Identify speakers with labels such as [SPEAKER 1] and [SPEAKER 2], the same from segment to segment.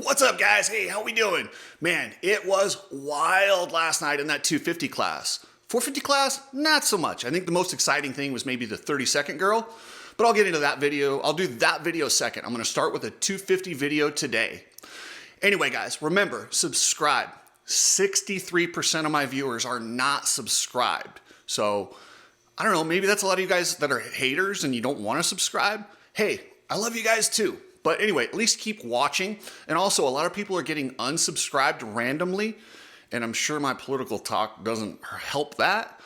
[SPEAKER 1] What's up, guys? Hey, how we doing? Man, it was wild last night in that 250 class. 450 class, not so much. I think the most exciting thing was maybe the 30-second girl, but I'll get into that video. I'll do that video second. I'm gonna start with a 250 video today. Anyway, guys, remember, subscribe. 63% of my viewers are not subscribed. So, I don't know, maybe that's a lot of you guys that are haters and you don't wanna subscribe. Hey, I love you guys too. But anyway, at least keep watching. And also, a lot of people are getting unsubscribed randomly. And I'm sure my political talk doesn't help that.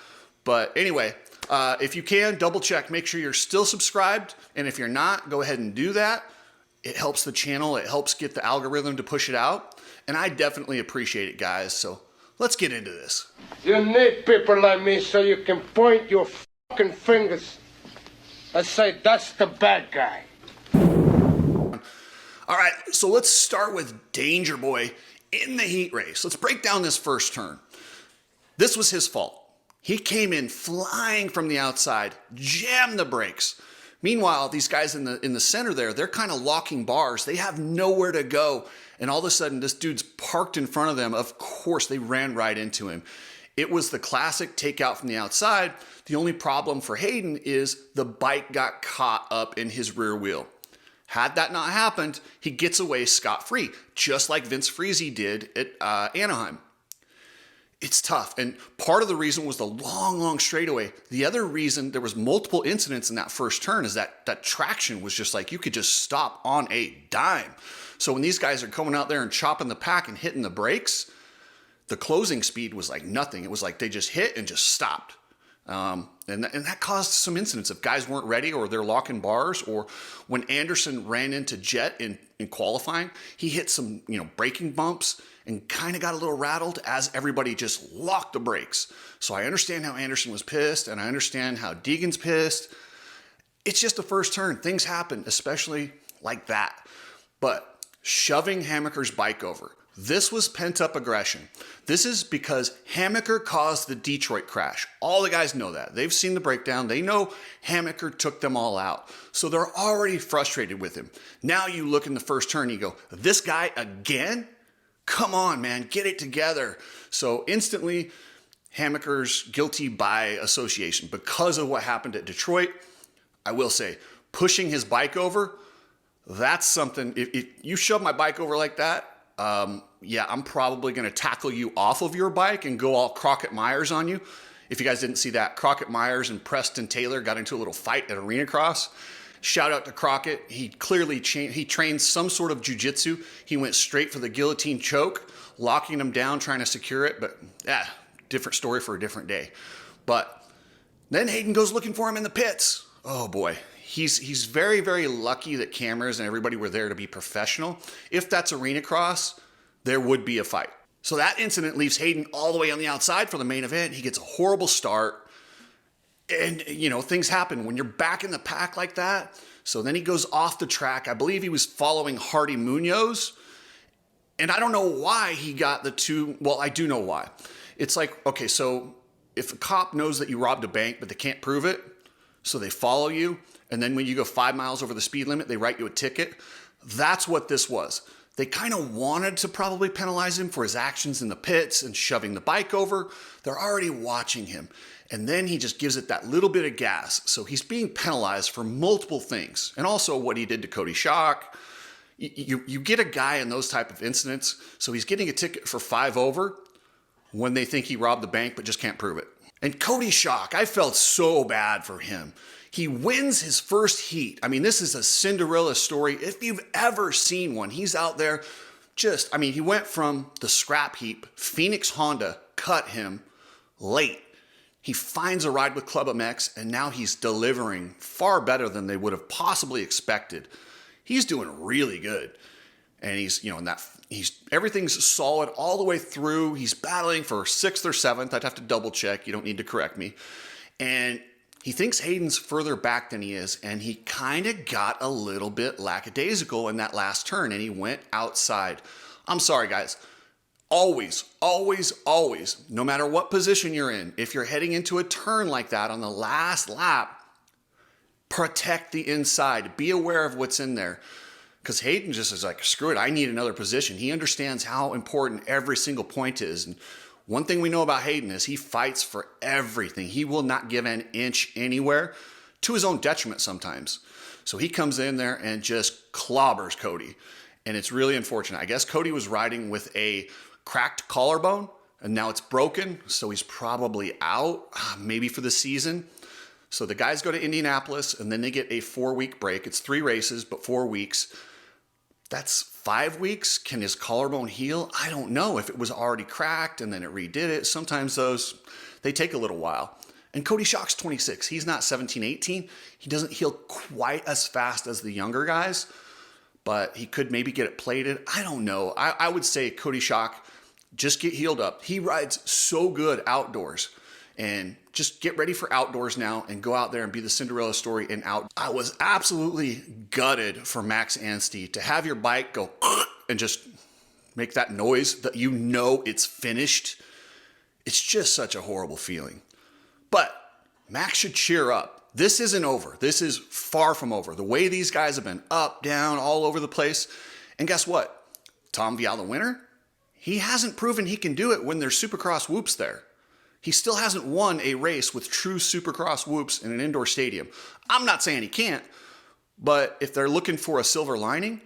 [SPEAKER 1] But anyway, if you can, double check. Make sure you're still subscribed. And if you're not, go ahead and do that. It helps the channel. It helps get the algorithm to push it out. And I definitely appreciate it, guys. So let's get into this.
[SPEAKER 2] You need people like me so you can point your fucking fingers and say, that's the bad guy.
[SPEAKER 1] All right, so let's start with Danger Boy in the heat race. Let's break down this first turn. This was his fault. He came in flying from the outside, jammed the brakes. Meanwhile, these guys in the center there, they're kind of locking bars. They have nowhere to go. And all of a sudden, this dude's parked in front of them. Of course, they ran right into him. It was the classic takeout from the outside. The only problem for Haiden is the bike got caught up in his rear wheel. Had that not happened, he gets away scot-free, just like Vince Friese did at Anaheim. It's tough, and part of the reason was the long straightaway. The other reason there was multiple incidents in that first turn is that traction was just like you could just stop on a dime. So when these guys are coming out there and chopping the pack and hitting the brakes, the closing speed was like nothing. It was like they just hit and just stopped. And that caused some incidents if guys weren't ready or they're locking bars, or when Anderson ran into Jet in qualifying, he hit some, braking bumps and kind of got a little rattled as everybody just locked the brakes. So I understand how Anderson was pissed and I understand how Deegan's pissed. It's just the first turn. Things happen, especially like that. But shoving Hamaker's bike over, this was pent-up aggression. This is because Hamaker caused the Detroit crash. All the guys know that. They've seen the breakdown. They know Hamaker took them all out. So they're already frustrated with him. Now you look in the first turn, you go, this guy again? Come on, man, get it together. So instantly, Hamaker's guilty by association. Because of what happened at Detroit, I will say, pushing his bike over, that's something. If you shove my bike over like that, yeah, I'm probably going to tackle you off of your bike and go all Crockett Myers on you. If you guys didn't see that, Crockett Myers and Preston Taylor got into a little fight at Arena Cross. Shout out to Crockett. He clearly he trained some sort of jiu-jitsu. He went straight for the guillotine choke, locking him down, trying to secure it. But yeah, different story for a different day. But then Haiden goes looking for him in the pits. Oh boy. He's very, very lucky that cameras and everybody were there to be professional. If that's Arena Cross, there would be a fight. So that incident leaves Haiden all the way on the outside for the main event. He gets a horrible start. And, things happen when you're back in the pack like that. So then he goes off the track. I believe he was following Hardy Munoz. And I don't know why he got the two. Well, I do know why. It's like, okay, so if a cop knows that you robbed a bank, but they can't prove it, so they follow you. And then when you go 5 miles over the speed limit, they write you a ticket. That's what this was. They kind of wanted to probably penalize him for his actions in the pits and shoving the bike over. They're already watching him. And then he just gives it that little bit of gas. So he's being penalized for multiple things. And also what he did to Cody Shock. You get a guy in those type of incidents. So he's getting a ticket for 5 over when they think he robbed the bank but just can't prove it. And Cody Shock, I felt so bad for him. He wins his first heat. I mean, this is a Cinderella story. If you've ever seen one, he's out there he went from the scrap heap. Phoenix Honda cut him late. He finds a ride with Club MX, and now he's delivering far better than they would have possibly expected. He's doing really good. And he's, everything's solid all the way through. He's battling for 6th or 7th. I'd have to double check. You don't need to correct me. And he thinks Hayden's further back than he is, and he kind of got a little bit lackadaisical in that last turn, and he went outside. I'm sorry, guys. Always, no matter what position you're in, if you're heading into a turn like that on the last lap, protect the inside. Be aware of what's in there. Because Haiden just is like, screw it, I need another position. He understands how important every single point is. And one thing we know about Haiden is he fights for everything. He will not give an inch anywhere, to his own detriment sometimes. So he comes in there and just clobbers Cody. And it's really unfortunate. I guess Cody was riding with a cracked collarbone, and now it's broken, so he's probably out, maybe for the season. So the guys go to Indianapolis, and then they get a 4-week break. It's 3 races, but 4 weeks. That's 5 weeks. Can his collarbone heal? I don't know. If it was already cracked and then it redid it, sometimes those, they take a little while. And Cody Schock's 26. He's not 17, 18. He doesn't heal quite as fast as the younger guys, but he could maybe get it plated. I don't know. I would say Cody Schock, just get healed up. He rides so good outdoors, and just get ready for outdoors now and go out there and be the Cinderella story in out. I was absolutely gutted for Max Anstey to have your bike go and just make that noise that you know it's finished. It's just such a horrible feeling. But Max should cheer up. This isn't over. This is far from over. The way these guys have been up, down, all over the place. And guess what? Tom Valla winner? He hasn't proven he can do it when there's Supercross whoops there. He still hasn't won a race with true Supercross whoops in an indoor stadium. I'm not saying he can't, but if they're looking for a silver lining,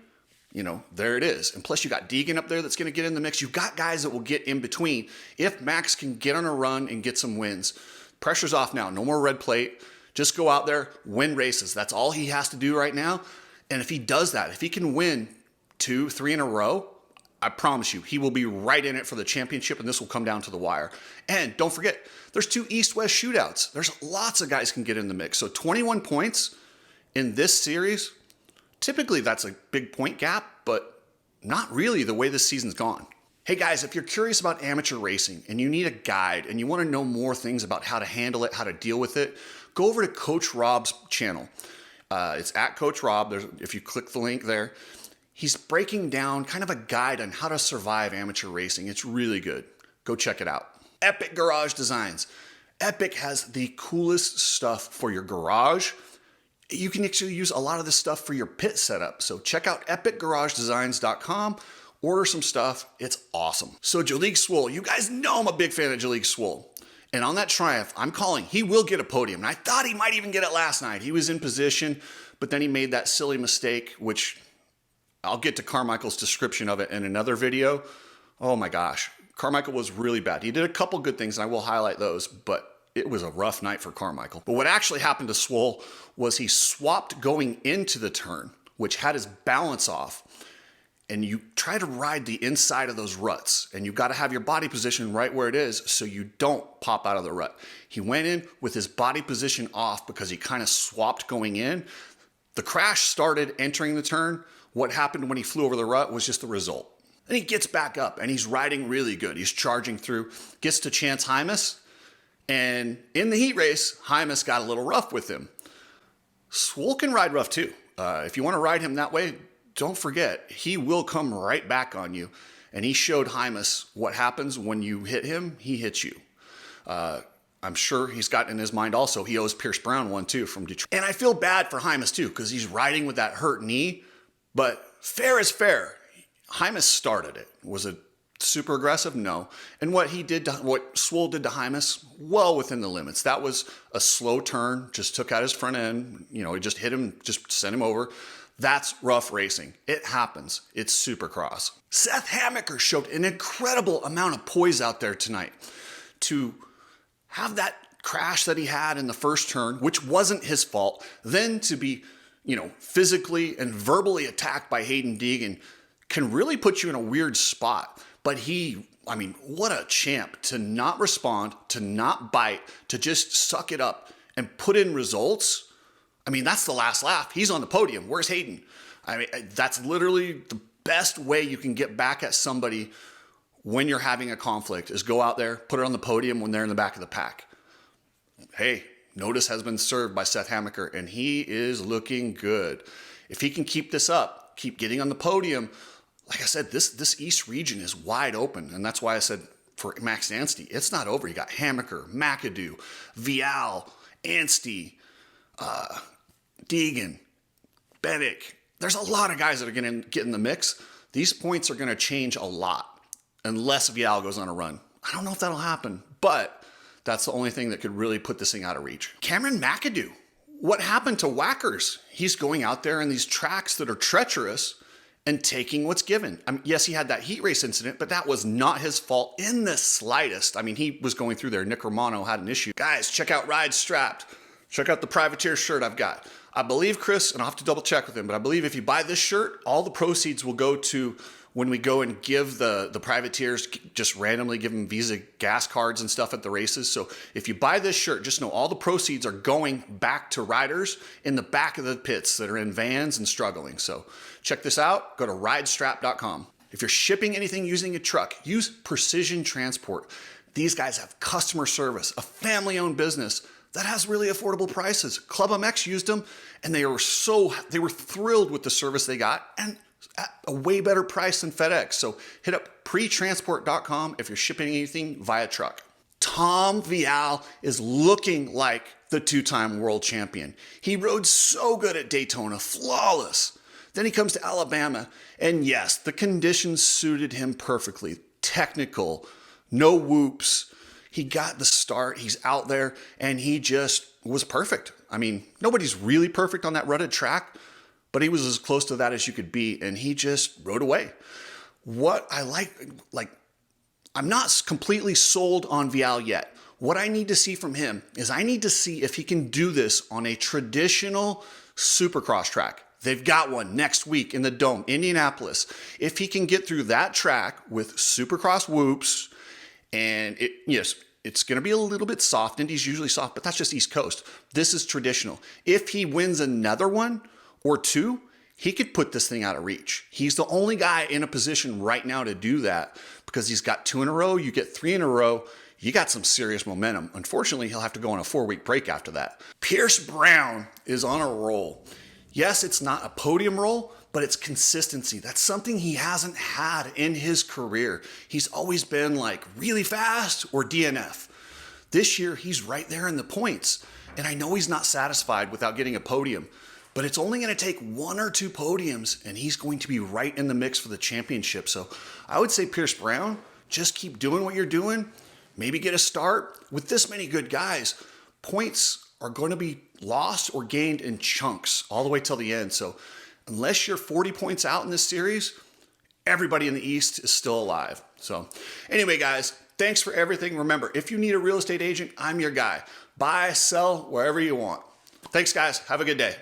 [SPEAKER 1] you know, there it is. And plus you got Deegan up there that's going to get in the mix. You've got guys that will get in between. If Max can get on a run and get some wins, pressure's off now. No more red plate. Just go out there, win races. That's all he has to do right now. And if he does that, if he can win 2, 3 in a row, I promise you, he will be right in it for the championship, and this will come down to the wire. And don't forget, there's 2 East-West shootouts. There's lots of guys can get in the mix. So 21 points in this series, typically that's a big point gap, but not really the way this season's gone. Hey guys, if you're curious about amateur racing and you need a guide and you want to know more things about how to handle it, how to deal with it, go over to Coach Rob's channel. It's at Coach Rob. If you click the link there, he's breaking down kind of a guide on how to survive amateur racing. It's really good. Go check it out. Epic Garage Designs. Epic has the coolest stuff for your garage. You can actually use a lot of this stuff for your pit setup. So check out epicgaragedesigns.com. Order some stuff. It's awesome. So Jek Swo, you guys know I'm a big fan of Jek Swo. And on that Triumph, I'm calling, he will get a podium. And I thought he might even get it last night. He was in position, but then he made that silly mistake, which I'll get to Carmichael's description of it in another video. Oh my gosh. Carmichael was really bad. He did a couple good things, and I will highlight those, but it was a rough night for Carmichael. But what actually happened to Swo was he swapped going into the turn, which had his balance off. And you try to ride the inside of those ruts, and you've got to have your body position right where it is so you don't pop out of the rut. He went in with his body position off because he kind of swapped going in. The crash started entering the turn. What happened when he flew over the rut was just the result. Then he gets back up, and he's riding really good. He's charging through, gets to Chance Hymas, and in the heat race, Hymas got a little rough with him. Swo can ride rough too. If you want to ride him that way, don't forget, he will come right back on you. And he showed Hymas what happens when you hit him, he hits you. I'm sure he's got in his mind also, he owes Pierce Brown one too from Detroit. And I feel bad for Hymas too, because he's riding with that hurt knee. But fair is fair. Hymas started it. Was it super aggressive? No. And what Swo did to Hymas, well within the limits. That was a slow turn, just took out his front end. You know, it just hit him, just sent him over. That's rough racing. It happens. It's Supercross. Seth Hammaker showed an incredible amount of poise out there tonight. To have that crash that he had in the first turn, which wasn't his fault, then to be, you know, physically and verbally attacked by Haiden Deegan can really put you in a weird spot. But what a champ to not respond, to not bite, to just suck it up and put in results. I mean, that's the last laugh. He's on the podium. Where's Haiden? I mean, that's literally the best way you can get back at somebody when you're having a conflict is go out there, put it on the podium when they're in the back of the pack. Hey, notice has been served by Seth Hammaker, and he is looking good. If he can keep this up, keep getting on the podium, like I said, this East region is wide open, and that's why I said for Max Anstey, it's not over. You got Hammaker, McAdoo, Vial, Anstey, Deegan, Bennick, there's a lot of guys that are going to get in the mix. These points are going to change a lot unless Valla goes on a run. I don't know if that'll happen, but that's the only thing that could really put this thing out of reach. Cameron McAdoo. What happened to Whackers? He's going out there in these tracks that are treacherous and taking what's given. I mean, yes, he had that heat race incident, but that was not his fault in the slightest. I mean, he was going through there. Nick Romano had an issue. Guys, check out Ride Strapped. Check out the Privateer shirt I've got. I believe, Chris, and I'll have to double check with him, but I believe if you buy this shirt, all the proceeds will go to when we go and give the privateers, just randomly give them Visa gas cards and stuff at the races. So if you buy this shirt, just know all the proceeds are going back to riders in the back of the pits that are in vans and struggling. So check this out. Go to ridestrap.com. If you're shipping anything using a truck, use Precision Transport. These guys have customer service, a family-owned business that has really affordable prices. Club MX used them, and they were thrilled with the service they got, and at a way better price than FedEx. So hit up pretransport.com if you're shipping anything via truck. Tom Valla is looking like the two-time world champion. He rode so good at Daytona, flawless. Then he comes to Alabama, and yes, the conditions suited him perfectly. Technical, no whoops. He got the start, he's out there, and he just was perfect. I mean, nobody's really perfect on that rutted track, but he was as close to that as you could be, and he just rode away. What I like, I'm not completely sold on Valla yet. What I need to see from him is I need to see if he can do this on a traditional Supercross track. They've got one next week in the Dome, Indianapolis. If he can get through that track with Supercross whoops, and it's going to be a little bit soft. Indy's usually soft, but that's just East Coast. This is traditional. If he wins another one or two, he could put this thing out of reach. He's the only guy in a position right now to do that because he's got 2 in a row. You get 3 in a row. You got some serious momentum. Unfortunately, he'll have to go on a 4-week break after that. Pierce Brown is on a roll. Yes, it's not a podium roll, but it's consistency. That's something he hasn't had in his career. He's always been like really fast or DNF. This year, he's right there in the points. And I know he's not satisfied without getting a podium, but it's only going to take 1 or 2 podiums, and he's going to be right in the mix for the championship. So I would say Pierce Brown, just keep doing what you're doing. Maybe get a start. With this many good guys, points are going to be lost or gained in chunks all the way till the end. So unless you're 40 points out in this series, everybody in the East is still alive. So anyway, guys, thanks for everything. Remember, if you need a real estate agent, I'm your guy. Buy, sell, wherever you want. Thanks, guys. Have a good day.